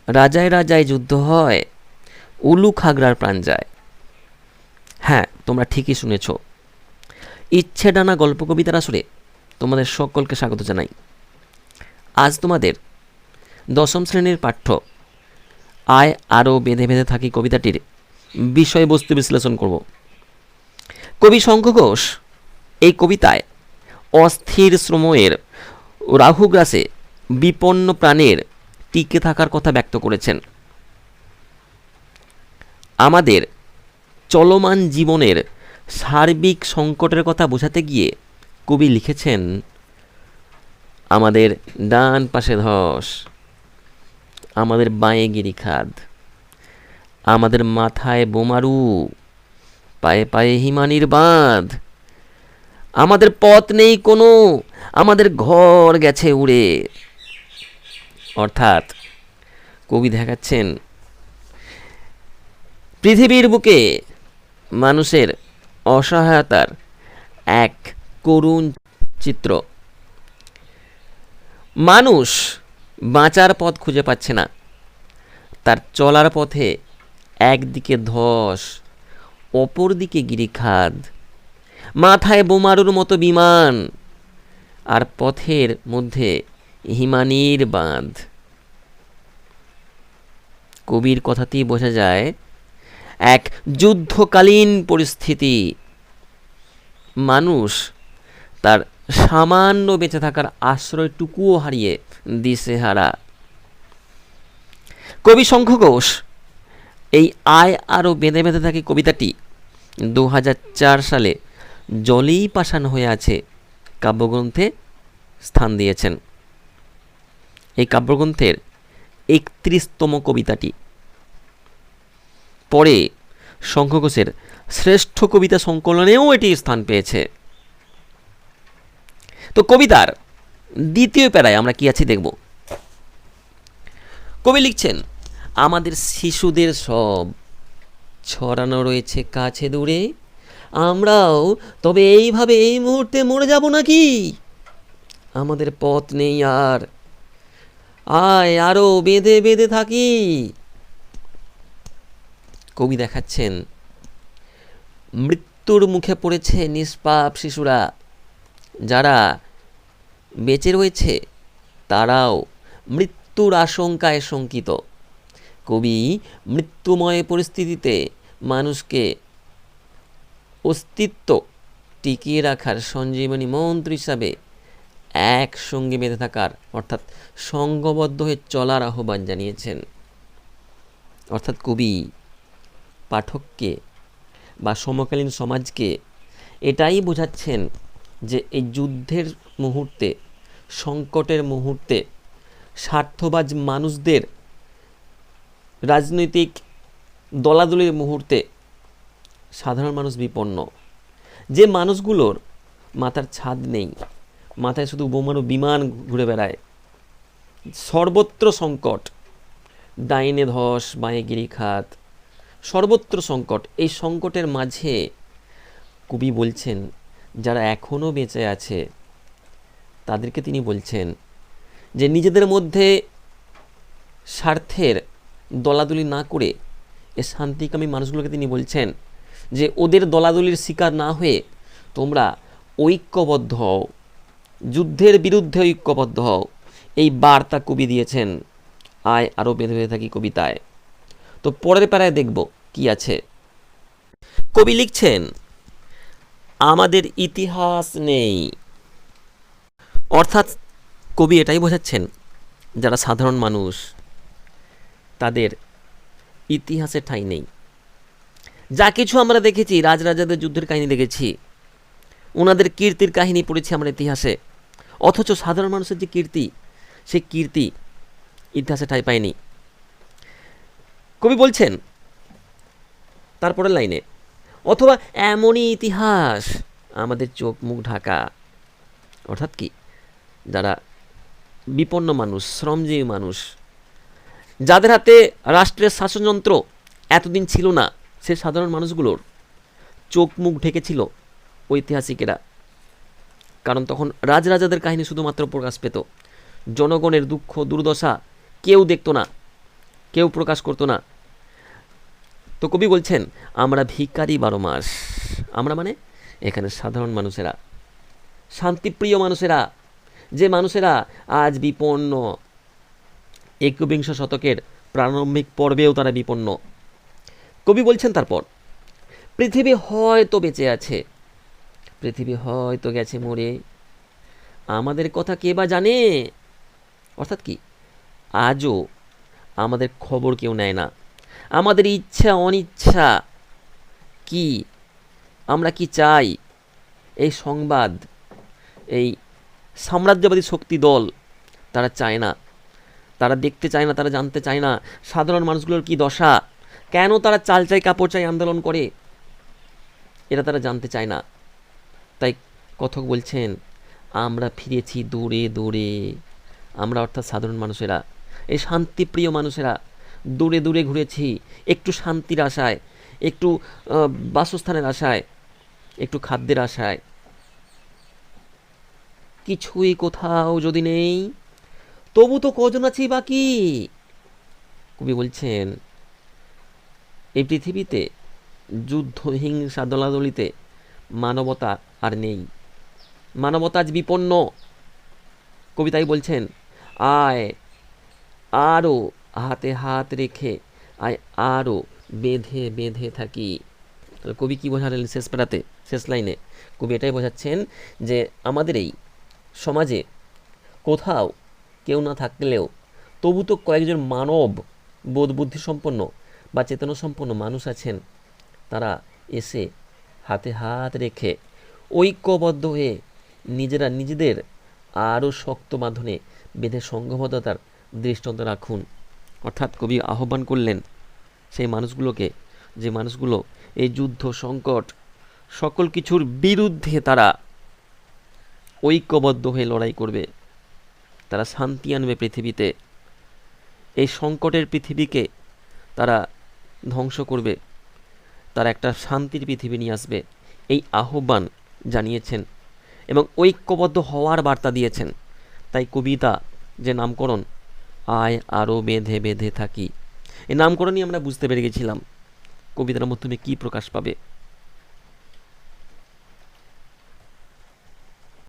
রাজায় রাজায় যুদ্ধ হয়, উলু খাগড়ার প্রাণ যায়। হ্যাঁ, তোমরা ঠিকই শুনেছ। ইচ্ছে ডানা গল্প কবিতার আসরে তোমাদের সকলকে স্বাগত জানাই। আজ তোমাদের দশম শ্রেণীর পাঠ্য আয় আরও বেঁধে বেঁধে থাকি কবিতাটির বিষয়বস্তু বিশ্লেষণ করব। কবি শঙ্খ ঘোষ এই কবিতায় অস্থির শ্রমের রাহুগ্রাসে বিপন্ন প্রাণের টিকে থাকার কথা ব্যক্ত করেছেন। আমাদের চলমান জীবনের সার্বিক সংকটের কথা বোঝাতে গিয়ে কবি লিখেছেন, আমাদের ডান পাশে ধস, আমাদের বাঁয়ে গিরিখাদ, আমাদের মাথায় বোমারু, পায়ে পায়ে হিমানির বাঁধ, আমাদের পথ নেই কোনো, আমাদের ঘর গেছে উড়ে। অর্থাৎ কবি দেখাচ্ছেন পৃথিবীর বুকে মানুষের অসহায়তার এক করুণ চিত্র। মানুষ বাঁচার পথ খুঁজে পাচ্ছে না, তার চলার পথে একদিকে ধস, অপর দিকে গিরিখাদ, মাথায় বোমারুর মতো বিমান, আর পথের মধ্যে হিমানির বাঁধ। কবির কথাতেই বোঝা যায় এক যুদ্ধকালীন পরিস্থিতি। মানুষ তার সামান্য বেঁচে থাকার আশ্রয়টুকুও হারিয়ে দিশেহারা। কবি শঙ্খ ঘোষ এই আয় আরও বেঁধে বেঁধে থাকে কবিতাটি 2004 সালে জলেই পাষাণ হয়ে আছে কাব্যগ্রন্থে স্থান দিয়েছেন। এই কাব্যগ্রন্থের 31তম কবিতাটি। পরে শঙ্খ ঘোষের শ্রেষ্ঠ কবিতা সংকলনেও এটি স্থান পেয়েছে। তো কবিতার দ্বিতীয় প্যারায় আমরা কি আছি দেখব। কবি লিখছেন, আমাদের শিশুদের সব ছড়ানো রয়েছে কাছে দূরে, আমরাও তবে এইভাবে এই মুহূর্তে মরে যাব নাকি? আমাদের পথ নেই আর, আয় আরো বেঁধে বেঁধে থাকি। কবি দেখাচ্ছেন মৃত্যুর মুখে পড়েছে নিষ্পাপ শিশুরা, যারা বেঁচে রয়েছে তারাও মৃত্যুর আশঙ্কায় শঙ্কিত। কবি মৃত্যুময় পরিস্থিতিতে মানুষকে অস্তিত্ব টিকিয়ে রাখার সঞ্জীবনী মন্ত্র হিসাবে একসঙ্গে বেঁধে থাকার অর্থাৎ সংঘবদ্ধ হয়ে চলার আহ্বান জানিয়েছেন। অর্থাৎ কবি পাঠককে বা সমকালীন সমাজকে এটাই বোঝাচ্ছেন যে এই যুদ্ধের মুহূর্তে, সংকটের মুহূর্তে স্বার্থবাজ মানুষদের রাজনৈতিক দলাদলির মুহূর্তে সাধারণ মানুষ বিপন্ন। যে মানুষগুলোর মাথার ছাদ নেই, মাথায় শুধু বোমারু বিমান ঘুরে বেড়ায়, সর্বত্র সংকট, ডাইনে ধস বাঁয়ে গিরিখাত, সর্বত্র সংকট। এই সংকটের মাঝে কবি বলছেন যারা এখনও বেঁচে আছে তাদেরকে তিনি বলছেন যে নিজেদের মধ্যে স্বার্থের দলাদলি না করে এ শান্তিকামী মানুষগুলোকে তিনি বলছেন যে ওদের দলাদলির শিকার না হয়ে তোমরা ঐক্যবদ্ধ হও, যুদ্ধের বিরুদ্ধে ঐক্যবদ্ধ হও। এই বার্তা কবি দিয়েছেন আয় আরও বেঁধে বেঁধে থাকি কবিতায়। তো পরের প্যারায় দেখব কি আছে। কবি লিখছেন, আমাদের ইতিহাস নেই। অর্থাৎ কবি এটাই বোঝাচ্ছেন যারা সাধারণ মানুষ তাদের ইতিহাসে ঠাঁই নেই। যা কিছু আমরা দেখেছি, রাজরাজাদের যুদ্ধের কাহিনী দেখেছি, ওনাদের কীর্তির কাহিনী পড়েছি আমরা ইতিহাসে, অথচ সাধারণ মানুষের যে কীর্তি, সেই কীর্তি ইতিহাসে ঠাঁই পায়নি। কবি বলছেন তারপরের লাইনে, অথবা এমনই ইতিহাস আমাদের চোখ মুখ ঢাকা। অর্থাৎ কি, যারা বিপন্ন মানুষ, শ্রমজীবী মানুষ, যাদের হাতে রাষ্ট্রের শাসনযন্ত্র এতদিন ছিল না, সে সাধারণ মানুষগুলোর চোখ মুখ ঢেকেছিল ঐতিহাসিকেরা। কারণ তখন রাজরাজাদের কাহিনী শুধুমাত্র প্রকাশ পেত, জনগণের দুঃখ দুর্দশা কেউ দেখত না। কেউ প্রকাশ করতো না। তো কবি বলছেন আমরা ভিখারি 12 মাস। আমরা মানে এখানে সাধারণ মানুষেরা, শান্তিপ্রিয় মানুষেরা, যে মানুষেরা আজ বিপন্ন, একবিংশ শতকের প্রারম্ভিক পর্বেও তারা বিপন্ন। কবি বলছেন তারপর, পৃথিবী হয়তো বেঁচে আছে, পৃথিবী হয়তো গেছে মরে, আমাদের কথা কে বা জানে। অর্থাৎ কি, আজও আমাদের খবর কেউ নেয় না। আমাদের ইচ্ছা অনিচ্ছা কি, আমরা কি চাই, এই সংবাদ এই সাম্রাজ্যবাদী শক্তি দল তারা চায় না, তারা দেখতে চায় না, তারা জানতে চায় না সাধারণ মানুষগুলোর কি দশা, কেন তারা চাল চাই কাপড় চাই আন্দোলন করে, এটা তারা জানতে চায় না। তাই কথক বলছেন আমরা ফিরেছি দূরে দূরে। আমরা অর্থাৎ সাধারণ মানুষেরা, এই শান্তিপ্রিয় মানুষেরা দূরে দূরে ঘুরেছি, একটু শান্তির আশায়, একটু বাসস্থানের আশায়, একটু খাদ্যের আশায়। কিছুই কোথাও যদি নেই, তবু তো কজন আছি বাকি। কবি বলছেন এই পৃথিবীতে যুদ্ধ হিংসা দলাদলিতে মানবতা আর নেই, মানবতা আজ বিপন্ন। কবিতাই বলছেন আয় আরও হাতে হাত রেখে, আয় আরও বেঁধে বেঁধে থাকি। তাহলে কবি কী বোঝালেন শেষ পাড়াতে, শেষ লাইনে কবি এটাই বোঝাচ্ছেন যে আমাদের এই সমাজে কোথাও কেউ না থাকলেও তবু তো কয়েকজন মানব বোধ বুদ্ধি সম্পন্ন বা চেতনা সম্পন্ন মানুষ আছেন, তারা এসে হাতে হাত রেখে ঐক্যবদ্ধ হয়ে নিজেরা নিজেদের আরও শক্ত বাঁধনে বেঁধে সংঘবদ্ধতার দৃষ্টান্ত রাখুন। অর্থাৎ কবি আহ্বান করলেন সেই মানুষগুলোকে, যে মানুষগুলো এই যুদ্ধ সংকট সকল কিছুর বিরুদ্ধে তারা ঐক্যবদ্ধ হয়ে লড়াই করবে, তারা শান্তি আনবে পৃথিবীতে, এই সংকটের পৃথিবীকে তারা ধ্বংস করবে, তারা একটা শান্তির পৃথিবী নিয়ে আসবে, এই আহ্বান জানিয়েছেন এবং ঐক্যবদ্ধ হওয়ার বার্তা দিয়েছেন। তাই কবিতা যে নামকরণ আয় আরও বেঁধে বেঁধে থাকি, এই নামকরণই আমরা বুঝতে পেরে গেছিলাম কবিতার মাধ্যমে কী প্রকাশ পাবে।